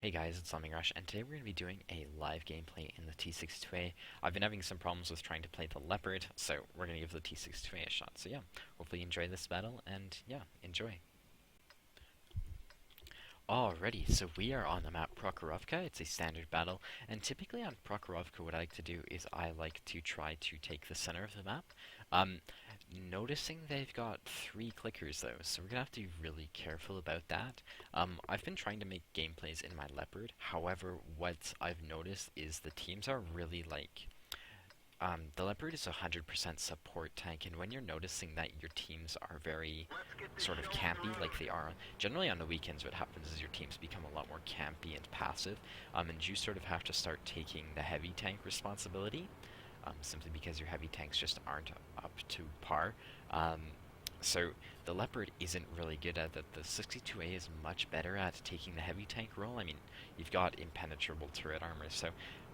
Hey guys, it's Rush, and today we're going to be doing a live gameplay in the T-62A. I've been having some problems with trying to play the Leopard, so we're going to give the T-62A a shot. So yeah, hopefully you enjoy this battle, and yeah, enjoy. Alrighty, so we are on the map Prokhorovka. It's a standard battle, and typically on Prokhorovka what I like to do is I like to try to take the center of the map. Noticing they've got 3 clickers though, so we're gonna have to be really careful about that. I've been trying to make gameplays in my Leopard, however, what I've noticed is the teams are really the Leopard is 100% support tank, and when you're noticing that your teams are very sort of campy, like they are generally on the weekends, what happens is your teams become a lot more campy and passive, and you sort of have to start taking the heavy tank responsibility, simply because your heavy tanks just aren't up to par. So the Leopard isn't really good at that. The 62A is much better at taking the heavy tank role. I mean, you've got impenetrable turret armor, so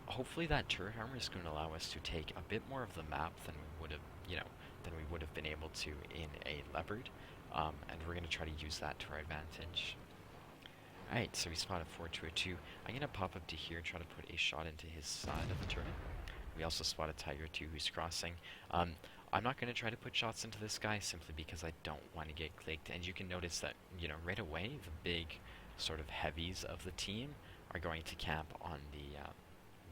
hopefully that turret armor is going to allow us to take a bit more of the map than we would have, than we would have been able to in a Leopard, and we're going to try to use that to our advantage. Alright, so we spotted 4-2-2. I'm going to pop up to here, try to put a shot into his side of the turret. We also spotted Tiger 2 who's crossing. I'm not going to try to put shots into this guy simply because I don't want to get clicked, and you can notice that, right away the big sort of heavies of the team are going to camp on the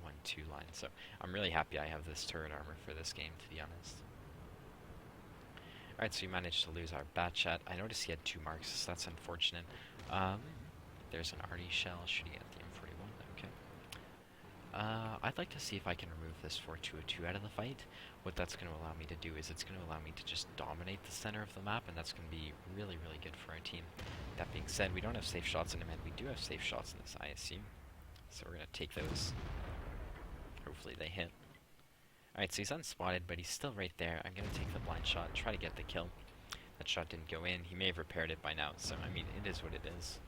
1-2 line. So I'm really happy I have this turret armor for this game, to be honest. Alright, so we managed to lose our bat chat. I noticed he had 2 marks, so that's unfortunate. There's an arty shell shooting at the M41. Okay. I'd like to see if I can remove this 4-2-2 out of the fight. What that's going to allow me to do is it's going to allow me to just dominate the center of the map, and that's going to be really, really good for our team. That being said, we don't have safe shots in him, and we do have safe shots in this ISU. So we're going to take those. Hopefully they hit. Alright, so he's unspotted, but he's still right there. I'm going to take the blind shot and try to get the kill. That shot didn't go in. He may have repaired it by now, so I mean, it is what it is.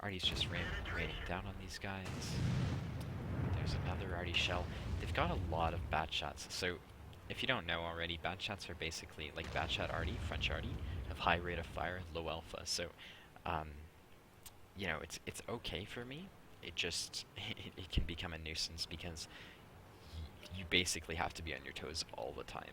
Arty's just raining down on these guys. There's another arty shell. They've got a lot of bat shots. So if you don't know already, bat shots are basically like bat shot arty, French arty, have high rate of fire, low alpha. So, it's okay for me. It just it can become a nuisance because you basically have to be on your toes all the time.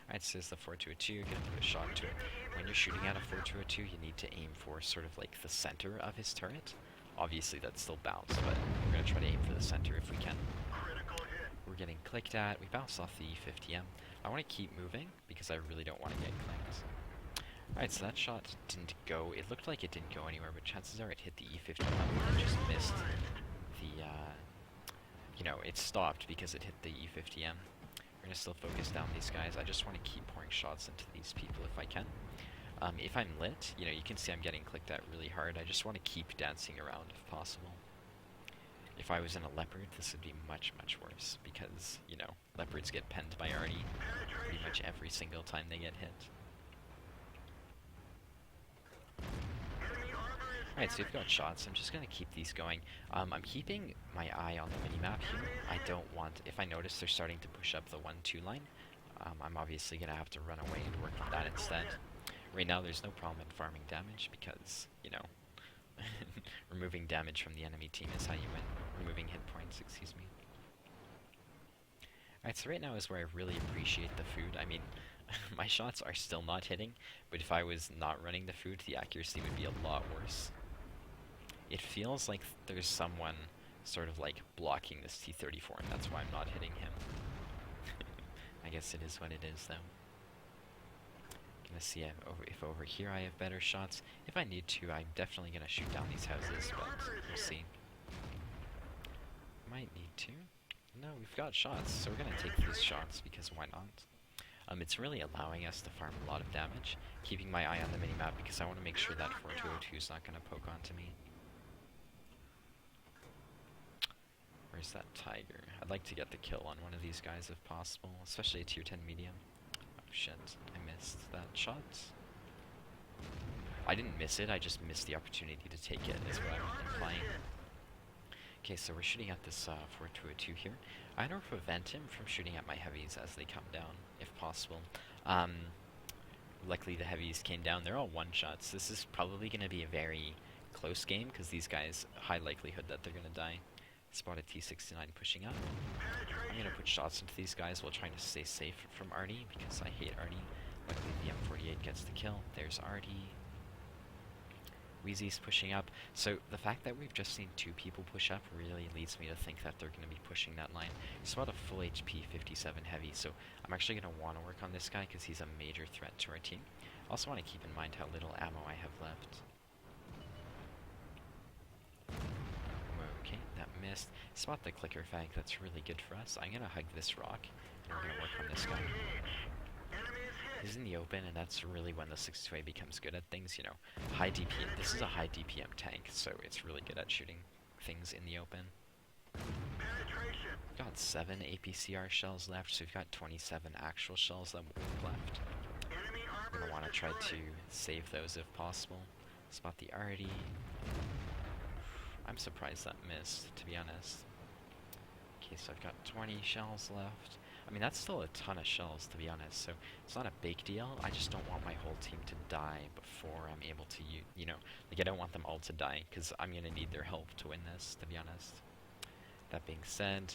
Alright, so there's the 4-2-2, you're gonna put a shot into it. When you're shooting at a 4-2-2, you need to aim for sort of like the center of his turret. Obviously that's still bounced, but we're gonna try to aim for the center if we can. We're getting clicked at, we bounced off the E50M. I want to keep moving because I really don't want to get clicked. Alright, so that shot didn't go. It looked like it didn't go anywhere, but chances are it hit the E50M and just missed the, it stopped because it hit the E50M. We're going to still focus down these guys. I just want to keep pouring shots into these people if I can. If I'm lit, you can see I'm getting clicked at really hard. I just want to keep dancing around if possible. If I was in a Leopard, this would be much, much worse because, Leopards get penned by arty pretty much every single time they get hit. Alright, so we've got shots. I'm just going to keep these going. I'm keeping my eye on the minimap here. I don't want, if I notice they're starting to push up the 1-2 line, I'm obviously going to have to run away and work on that instead. Right now there's no problem in farming damage because, removing damage from the enemy team is how you win. Removing hit points, excuse me. Alright, so right now is where I really appreciate the food. I mean, my shots are still not hitting, but if I was not running the food, the accuracy would be a lot worse. It feels like there's someone sort of like blocking this T-34, and that's why I'm not hitting him. I guess it is what it is, though. Gonna see if over here I have better shots. If I need to, I'm definitely gonna shoot down these houses, but we'll see. Might need to. No, we've got shots, so we're gonna take these shots because why not? It's really allowing us to farm a lot of damage, keeping my eye on the minimap because I want to make sure that 4-2-2 is not going to poke onto me. Where's that tiger? I'd like to get the kill on one of these guys if possible, especially a tier 10 medium. Oh shit, I missed that shot. I didn't miss it, I just missed the opportunity to take it, is what I'm implying. Okay, so we're shooting at this 4-2-2 here. I don't prevent him from shooting at my heavies as they come down, if possible. Luckily the heavies came down. They're all one-shots. This is probably going to be a very close game because these guys, high likelihood that they're gonna die. Spot a T-69 pushing up. I'm gonna put shots into these guys while trying to stay safe from Artie because I hate Artie. Luckily the M48 gets the kill. There's Artie. Wheezy's pushing up. So the fact that we've just seen 2 people push up really leads me to think that they're going to be pushing that line. Spot a full HP 57 heavy, so I'm actually going to want to work on this guy because he's a major threat to our team. Also want to keep in mind how little ammo I have left. Okay, that missed. Spot the clicker fag, that's really good for us. I'm going to hug this rock, and we're going to work on this guy. He's in the open, and that's really when the 62A becomes good at things, you know. High DPM, this is a high DPM tank, so it's really good at shooting things in the open. Got 7 APCR shells left, so we've got 27 actual shells that left. We're going to want to try to save those if possible. Spot the Artie. I'm surprised that missed, to be honest. Okay, so I've got 20 shells left. I mean, that's still a ton of shells, to be honest, so it's not a big deal. I just don't want my whole team to die before I'm able to, you know, like, I don't want them all to die, because I'm going to need their help to win this, to be honest. That being said,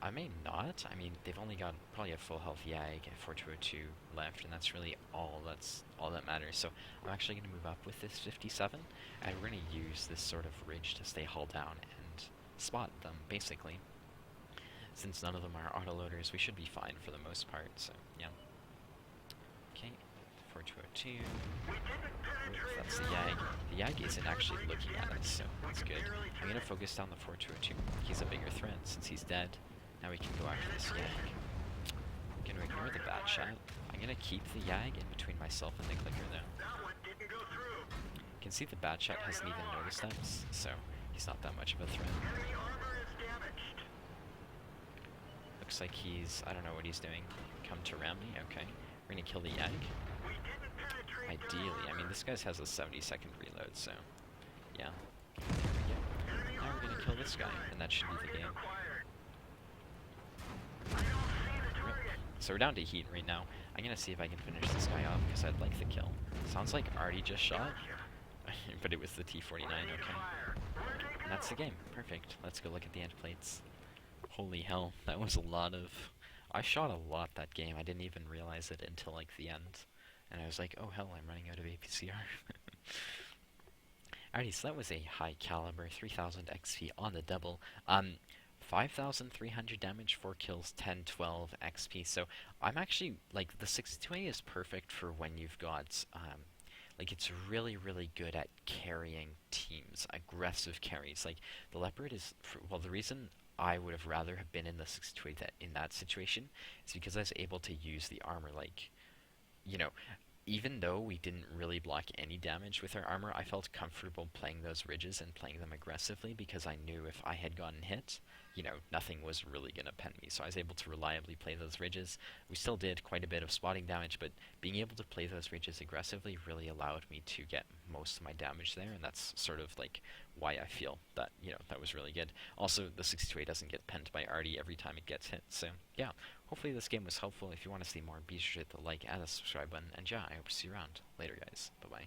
I may not. I mean, they've only got probably a full health YAG at 4202 left, and that's really all that matters. So I'm actually going to move up with this 57, and we're going to use this sort of ridge to stay hull down and spot them, basically. Since none of them are autoloaders, we should be fine for the most part, so, yeah. Okay, 4202. That's the YAG. The YAG isn't actually looking at us, so that's good. I'm going to focus down the 4202. He's a bigger threat since he's dead. Now we can go after this YAG. I'm going to ignore the bat shot. I'm going to keep the YAG in between myself and the clicker, though. You can see the bat shot hasn't even noticed us, so he's not that much of a threat. Looks like he's, I don't know what he's doing. Come to ram me? Okay. We're gonna kill the YAG. Ideally, I mean, this guy has a 70-second reload, so, yeah. There we go. Now we're gonna kill this guy, and that should be the game. So we're down to heat right now. I'm gonna see if I can finish this guy off, because I'd like the kill. Sounds like Artie just shot, but it was the T-49, okay. And that's the game. Perfect. Let's go look at the end plates. Holy hell, that was a lot of... I shot a lot that game. I didn't even realize it until, like, the end. And I was like, oh hell, I'm running out of APCR. Alrighty, so that was a high caliber, 3000 XP on the double. 5,300 damage, 4 kills, 10, 12 XP. So I'm actually, like, the 62A is perfect for when you've got, like, it's really, really good at carrying teams, aggressive carries. Like, the Leopard is, well, the reason I would have rather have been in the 62A in that situation is because I was able to use the armor, like, you know, even though we didn't really block any damage with our armor, I felt comfortable playing those ridges and playing them aggressively because I knew if I had gotten hit, you know, nothing was really going to pen me. So I was able to reliably play those ridges. We still did quite a bit of spotting damage, but being able to play those ridges aggressively really allowed me to get most of my damage there, and that's sort of like why I feel that, you know, that was really good. Also, the 62A doesn't get penned by Artie every time it gets hit, so yeah. Hopefully this game was helpful. If you want to see more, be sure to hit the like and the subscribe button, and yeah, I hope to see you around. Later, guys. Bye-bye.